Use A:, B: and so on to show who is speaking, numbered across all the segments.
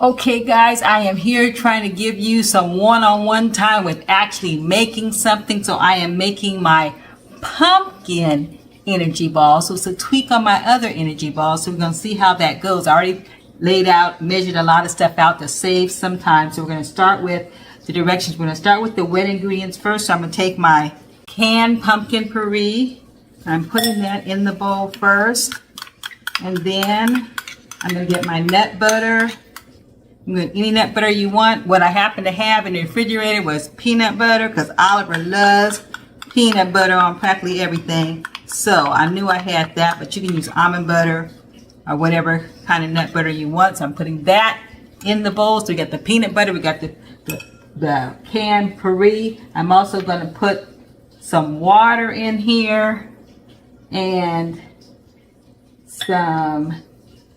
A: Okay guys, I am here trying to give you some one-on-one time with actually making something. So I am making my pumpkin energy ball. So it's a tweak on my other energy ball. So we're going to see how that goes. I already laid out, measured a lot of stuff out to save some time. So we're going to start with the directions. We're going to start with the wet ingredients first. So I'm going to take my canned pumpkin puree. I'm putting that in the bowl first. And then I'm going to get my nut butter. Any nut butter you want. What I happen to have in the refrigerator was peanut butter because Oliver loves peanut butter on practically everything. So I knew I had that, but you can use almond butter or whatever kind of nut butter you want. So I'm putting that in the bowl. So we got the peanut butter, we got the canned puree. I'm also going to put some water in here and some...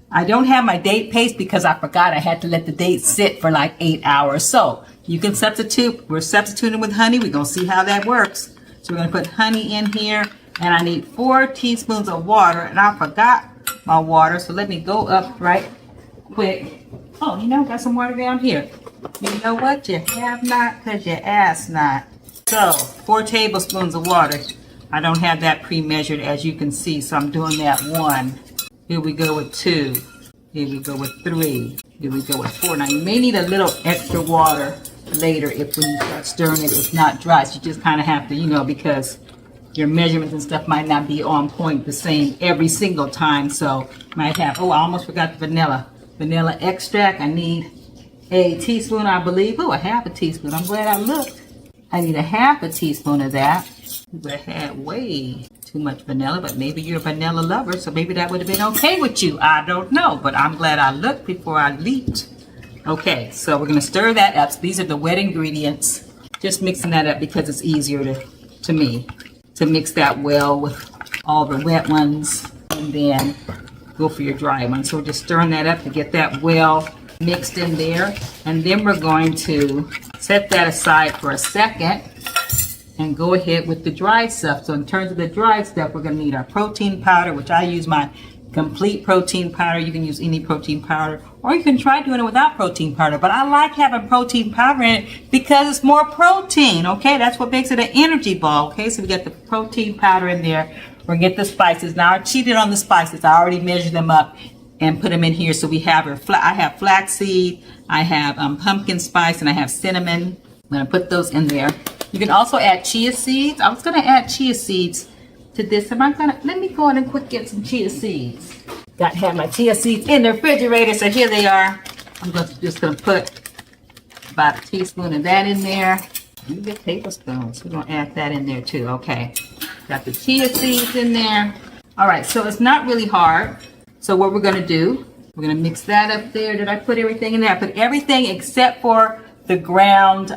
A: I don't have my date paste because I forgot I had to let the date sit for like 8 hours. So you can substitute. We're substituting with honey. We're going to see how that works. So we're going to put honey in here. And I need 4 teaspoons of water. And I forgot my water. So let me go up right quick. Oh, you know, got some water down here. You know what? You have not because you asked not. So 4 tablespoons of water. I don't have that pre-measured as you can see. So I'm doing that 1. Here we go with 2. Here we go with 3. Here we go with 4. Now you may need a little extra water later if when you start stirring it, it's not dry. So you just kind of have to, you know, because your measurements and stuff might not be on point the same every single time. So you might have, oh, I almost forgot the vanilla extract. I need a teaspoon, I believe. Oh, a half a teaspoon. I'm glad I looked. I need a half a teaspoon of that. I had way too much vanilla, but maybe you're a vanilla lover, so maybe that would have been okay with you. I don't know, but I'm glad I looked before I leaped. Okay, so we're going to stir that up. So these are the wet ingredients. Just mixing that up because it's easier to me to mix that well with all the wet ones and then go for your dry ones. So we're just stirring that up to get that well mixed in there. And then we're going to set that aside for a second and go ahead with the dry stuff. So in terms of the dry stuff, we're going to need our protein powder, which I use my complete protein powder. You can use any protein powder, or you can try doing it without protein powder. But I like having protein powder in it because it's more protein, okay? That's what makes it an energy ball, okay? So we got the protein powder in there. We're going to get the spices. Now I cheated on the spices. I already measured them up and put them in here. So we have I have flaxseed, I have pumpkin spice, and I have cinnamon. I'm going to put those in there. You can also add chia seeds. I was going to add chia seeds to this. Let me go in and quick get some chia seeds. Got to have my chia seeds in the refrigerator, so here they are. I'm just going to put about a teaspoon of that in there. You get tablespoons. We're going to add that in there too. Okay. Got the chia seeds in there. All right, so it's not really hard. So what we're going to do, we're going to mix that up there. Did I put everything in there? I put everything except for the ground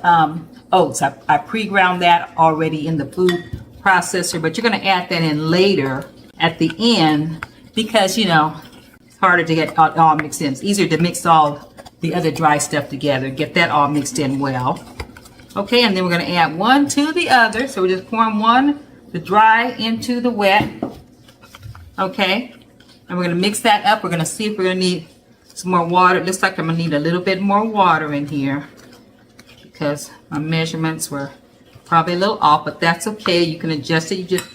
A: oats. I pre-ground that already in the food processor, but you're going to add that in later at the end because, you know, it's harder to get all mixed in. It's easier to mix all the other dry stuff together, get that all mixed in well. Okay, and then we're going to add one to the other. So we're just pouring the dry into the wet. Okay, and we're going to mix that up. We're going to see if we're going to need some more water. It looks like I'm going to need a little bit more water in here, because my measurements were probably a little off, but that's okay. You can adjust it. You just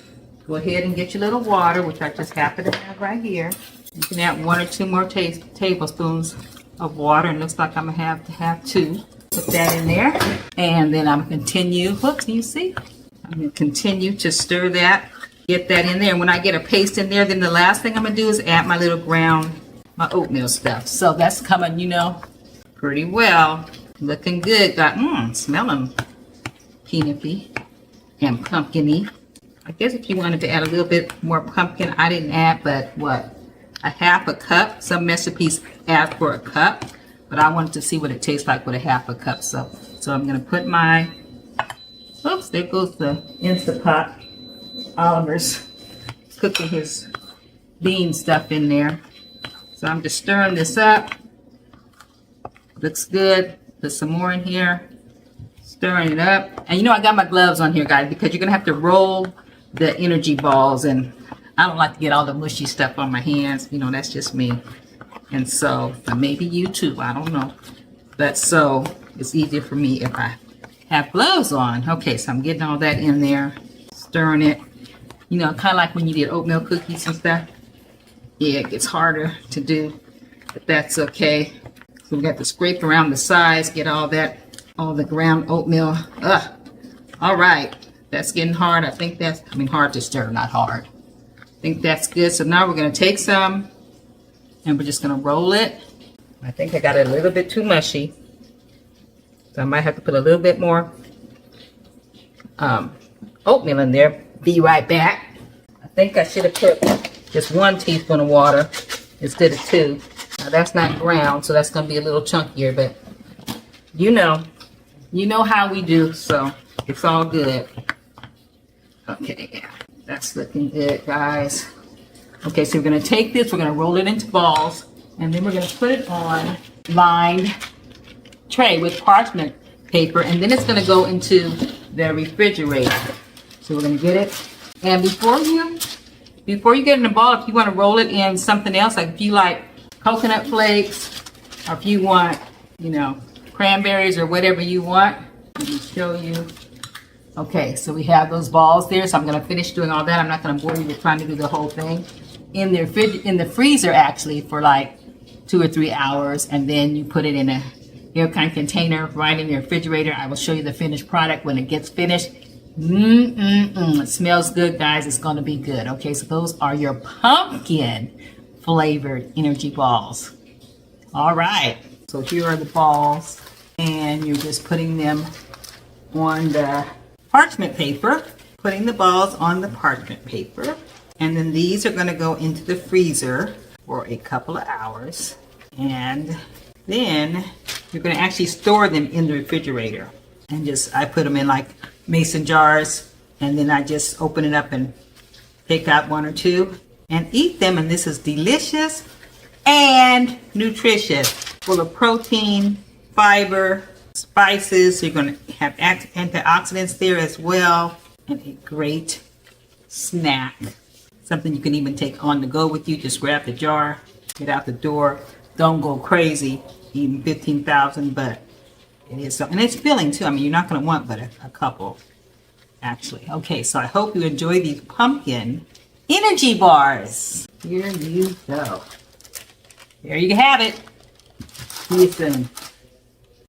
A: go ahead and get your little water, which I just happen to have right here. You can add 1 or 2 more tablespoons of water, and it looks like I'm going to have 2. Put that in there, and then I'm going to continue. Look, can you see? I'm going to continue to stir that, get that in there, and when I get a paste in there, then the last thing I'm going to do is add my little my oatmeal stuff. So that's coming, you know, pretty well. Looking good. Got smelling peanutty and pumpkin-y. I guess if you wanted to add a little bit more pumpkin, I didn't add, but what? A half a cup. Some recipes add for a cup, but I wanted to see what it tastes like with a half a cup. So I'm going to put my, oops, there goes the Instant Pot. Oliver's cooking his bean stuff in there. So I'm just stirring this up. Looks good. Put some more in here. Stirring it up. And you know I got my gloves on here, guys, because you're going to have to roll the energy balls. And I don't like to get all the mushy stuff on my hands. You know, that's just me. And so, maybe you too, I don't know. But so, it's easier for me if I have gloves on. Okay, so I'm getting all that in there, stirring it. You know, kind of like when you did oatmeal cookies and stuff. Yeah, it gets harder to do, but that's okay. So we got to scrape around the sides, get all the ground oatmeal. All right, that's getting hard. I think that's, hard to stir, not hard. I think that's good. So now we're gonna take some and we're just gonna roll it. I think I got it a little bit too mushy. So I might have to put a little bit more oatmeal in there. Be right back. I think I should have put just 1 teaspoon of water instead of 2. Now that's not ground, so that's gonna be a little chunkier, but you know how we do, so it's all good. Okay, yeah, that's looking good, guys. Okay, so we're gonna take this, we're gonna roll it into balls, and then we're gonna put it on lined tray with parchment paper, and then it's gonna go into the refrigerator. So we're gonna get it, and before you get in the ball, if you want to roll it in something else, like if you like coconut flakes, or if you want, cranberries or whatever you want, let me show you. Okay, so we have those balls there, so I'm gonna finish doing all that. I'm not gonna bore you with trying to do the whole thing. In the freezer actually for like 2 or 3 hours, and then you put it in a airtight container right in your refrigerator. I will show you the finished product when it gets finished. It smells good, guys. It's going to be good. Okay, so those are your pumpkin flavored energy balls. All right, so here are the balls, and you're just putting them on the parchment paper, putting the balls on the parchment paper, and then these are going to go into the freezer for a couple of hours, and then you're going to actually store them in the refrigerator. And I put them in like mason jars, and then I just open it up and take out 1 or 2 and eat them. And this is delicious and nutritious, full of protein, fiber, spices. So you're going to have antioxidants there as well, and a great snack. Something you can even take on the go with you. Just grab the jar, get out the door. Don't go crazy, even 15,000, but it is something. And it's filling too. You're not going to want but a couple, actually. Okay, so I hope you enjoy these pumpkin energy bars. Here you go. There you have it. See you soon.